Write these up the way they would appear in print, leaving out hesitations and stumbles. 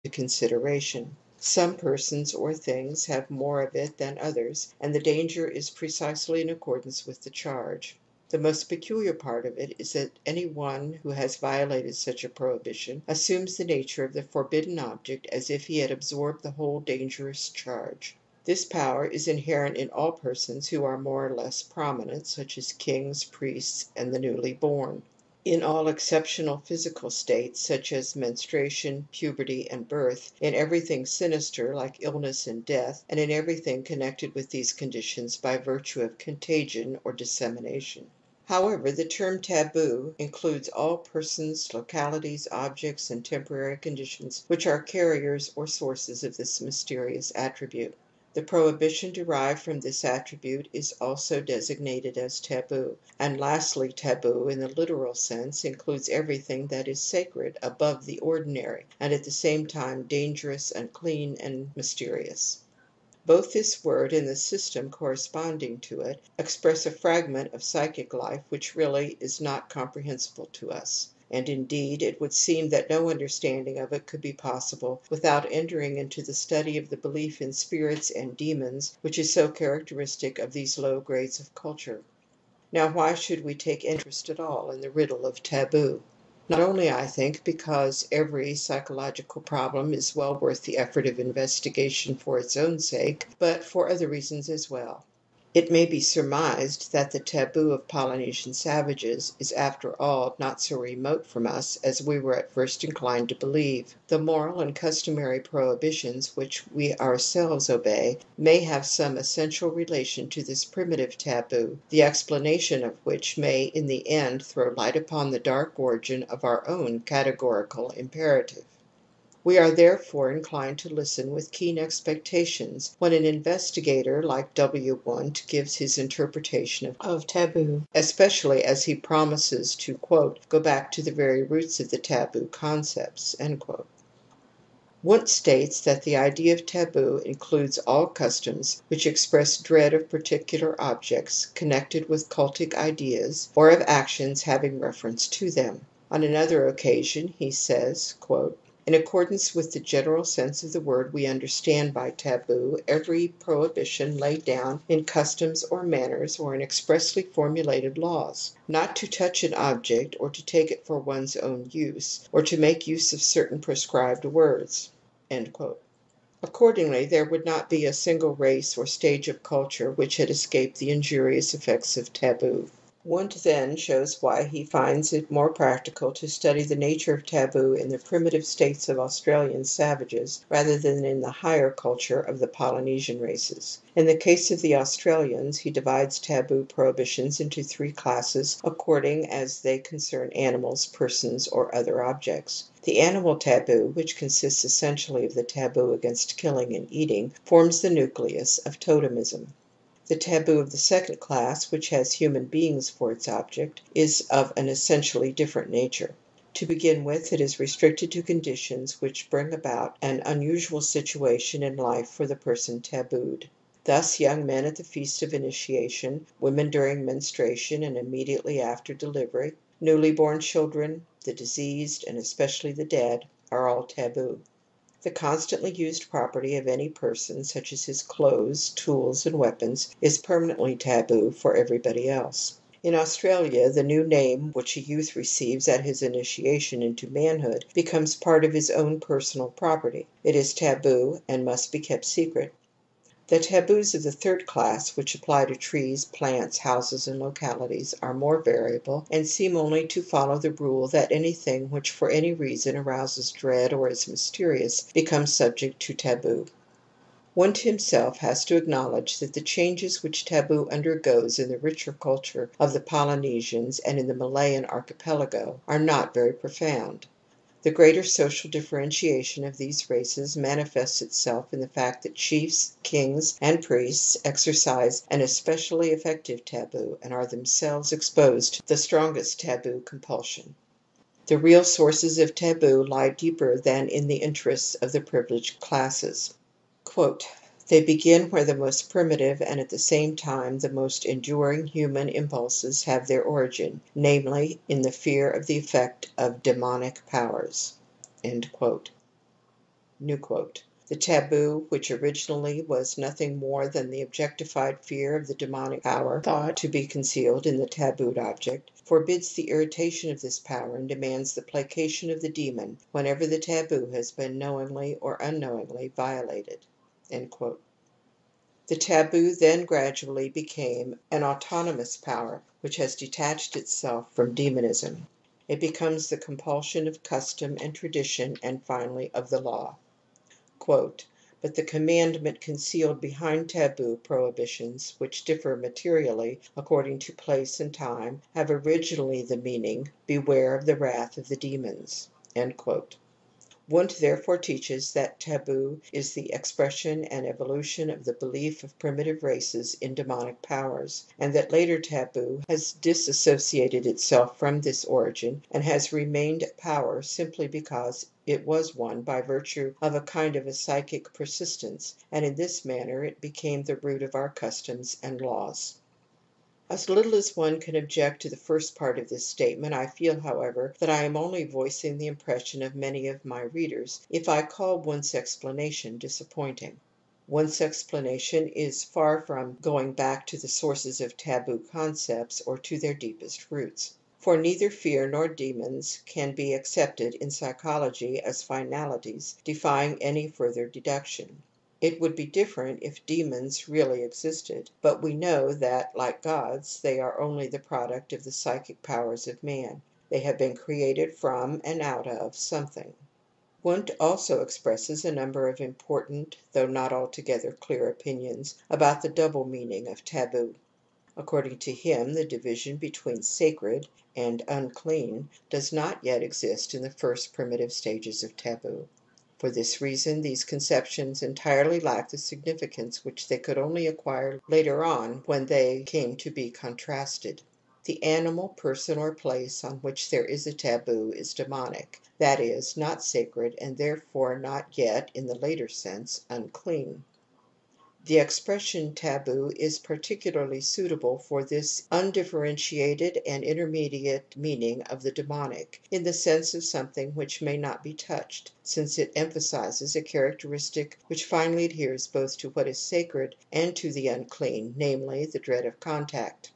consideration. Some persons or things have more of it than others, and the danger is precisely in accordance with the charge. The most peculiar part of it is that any one who has violated such a prohibition assumes the nature of the forbidden object as if he had absorbed the whole dangerous charge. This power is inherent in all persons who are more or less prominent, such as kings, priests, and the newly born. In all exceptional physical states, such as menstruation, puberty, and birth, in everything sinister like illness and death, and in everything connected with these conditions by virtue of contagion or dissemination. However, the term taboo includes all persons, localities, objects, and temporary conditions which are carriers or sources of this mysterious attribute. The prohibition derived from this attribute is also designated as taboo. And lastly, taboo, in the literal sense, includes everything that is sacred, above the ordinary, and at the same time dangerous, unclean, and mysterious. Both this word and the system corresponding to it express a fragment of psychic life which really is not comprehensible to us. And indeed it would seem that no understanding of it could be possible without entering into the study of the belief in spirits and demons which is so characteristic of these low grades of culture. Now why should we take interest at all in the riddle of taboo? Not only, I think, because every psychological problem is well worth the effort of investigation for its own sake, but for other reasons as well. It may be surmised that the taboo of Polynesian savages is after all not so remote from us as we were at first inclined to believe. The moral and customary prohibitions which we ourselves obey may have some essential relation to this primitive taboo, the explanation of which may in the end throw light upon the dark origin of our own categorical imperative. We are therefore inclined to listen with keen expectations when an investigator like W. Wundt gives his interpretation of taboo, especially as he promises to "go back to the very roots of the taboo concepts." Wundt states that the idea of taboo includes all customs which express dread of particular objects connected with cultic ideas or of actions having reference to them. On another occasion he says, "In accordance with the general sense of the word we understand by taboo every prohibition laid down in customs or manners or in expressly formulated laws, not to touch an object or to take it for one's own use, or to make use of certain prescribed words." Accordingly, there would not be a single race or stage of culture which had escaped the injurious effects of taboo. Wundt then shows why he finds it more practical to study the nature of taboo in the primitive states of Australian savages rather than in the higher culture of the Polynesian races. In the case of the Australians, he divides taboo prohibitions into three classes according as they concern animals, persons, or other objects. The animal taboo, which consists essentially of the taboo against killing and eating, forms the nucleus of totemism. The taboo of the second class, which has human beings for its object, is of an essentially different nature. To begin with, it is restricted to conditions which bring about an unusual situation in life for the person tabooed. Thus young men at the feast of initiation, women during menstruation and immediately after delivery, newly born children, the diseased, and especially the dead, are all taboo. The constantly used property of any person, such as his clothes, tools, and weapons, is permanently taboo for everybody else. In Australia, the new name which a youth receives at his initiation into manhood becomes part of his own personal property. It is taboo and must be kept secret. The taboos of the third class, which apply to trees, plants, houses, and localities, are more variable and seem only to follow the rule that anything which for any reason arouses dread or is mysterious becomes subject to taboo. Wundt himself has to acknowledge that the changes which taboo undergoes in the richer culture of the Polynesians and in the Malayan archipelago are not very profound. The greater social differentiation of these races manifests itself in the fact that chiefs, kings, and priests exercise an especially effective taboo and are themselves exposed to the strongest taboo compulsion. The real sources of taboo lie deeper than in the interests of the privileged classes. "They begin where the most primitive and at the same time the most enduring human impulses have their origin, namely, in the fear of the effect of demonic powers." New quote. The taboo, which originally was nothing more than the objectified fear of the demonic power thought to be concealed in the tabooed object, forbids the irritation of this power and demands the placation of the demon whenever the taboo has been knowingly or unknowingly violated." The taboo then gradually became an autonomous power which has detached itself from demonism. It becomes the compulsion of custom and tradition and finally of the law. Quote, "But the commandment concealed behind taboo prohibitions, which differ materially according to place and time, have originally the meaning, 'Beware of the wrath of the demons.'" End quote. Wundt therefore teaches that taboo is the expression and evolution of the belief of primitive races in demonic powers, and that later taboo has disassociated itself from this origin and has remained a power simply because it was one by virtue of a kind of a psychic persistence, and in this manner it became the root of our customs and laws. As little as one can object to the first part of this statement, I feel, however, that I am only voicing the impression of many of my readers if I call Wundt's explanation disappointing. Wundt's explanation is far from going back to the sources of taboo concepts or to their deepest roots. For neither fear nor demons can be accepted in psychology as finalities defying any further deduction. It would be different if demons really existed, but we know that, like gods, they are only the product of the psychic powers of man. They have been created from and out of something. Wundt also expresses a number of important, though not altogether clear opinions about the double meaning of taboo. According to him, the division between sacred and unclean does not yet exist in the first primitive stages of taboo. For this reason these conceptions entirely lack the significance which they could only acquire later on when they came to be contrasted. The animal, person or place on which there is a taboo is demonic, that is, not sacred and therefore not yet, in the later sense, unclean. The expression taboo is particularly suitable for this undifferentiated and intermediate meaning of the demonic, in the sense of something which may not be touched, since it emphasizes a characteristic which finally adheres both to what is sacred and to the unclean, namely, the dread of contact.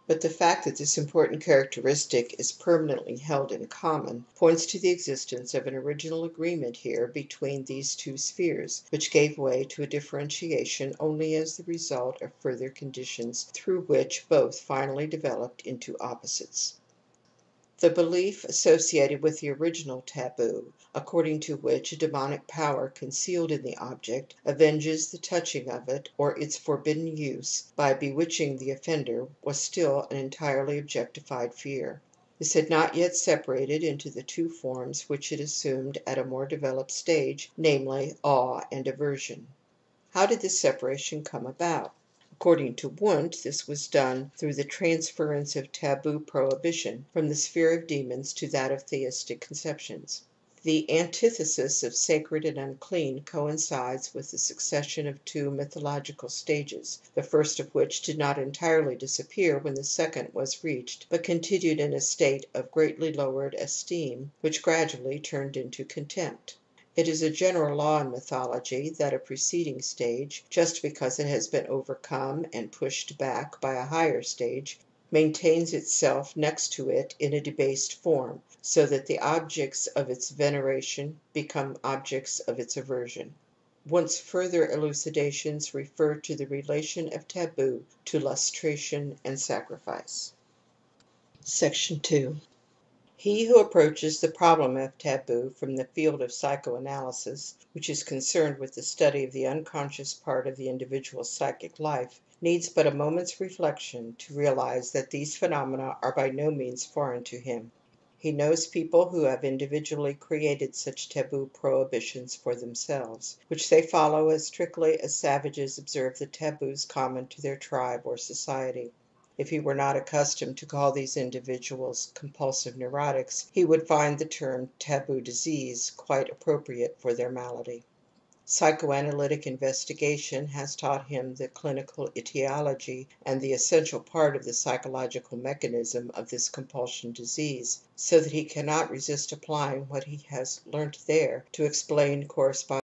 But the fact that this important characteristic is permanently held in common points to the existence of an original agreement here between these two spheres, which gave way to a differentiation only as the result of further conditions through which both finally developed into opposites. The belief associated with the original taboo, according to which a demonic power concealed in the object avenges the touching of it or its forbidden use by bewitching the offender, was still an entirely objectified fear. This had not yet separated into the two forms which it assumed at a more developed stage, namely, awe and aversion. How did this separation come about? According to Wundt, this was done through the transference of taboo prohibition from the sphere of demons to that of theistic conceptions. The antithesis of sacred and unclean coincides with the succession of two mythological stages, the first of which did not entirely disappear when the second was reached, but continued in a state of greatly lowered esteem, which gradually turned into contempt. It is a general law in mythology that a preceding stage, just because it has been overcome and pushed back by a higher stage, maintains itself next to it in a debased form, so that the objects of its veneration become objects of its aversion. Wundt's further elucidations refer to the relation of taboo to lustration and sacrifice. Section 2. He who approaches the problem of taboo from the field of psychoanalysis, which is concerned with the study of the unconscious part of the individual's psychic life, needs but a moment's reflection to realize that these phenomena are by no means foreign to him. He knows people who have individually created such taboo prohibitions for themselves, which they follow as strictly as savages observe the taboos common to their tribe or society. If he were not accustomed to call these individuals compulsive neurotics, he would find the term taboo disease quite appropriate for their malady. Psychoanalytic investigation has taught him the clinical etiology and the essential part of the psychological mechanism of this compulsion disease, so that he cannot resist applying what he has learnt there to explain corresponding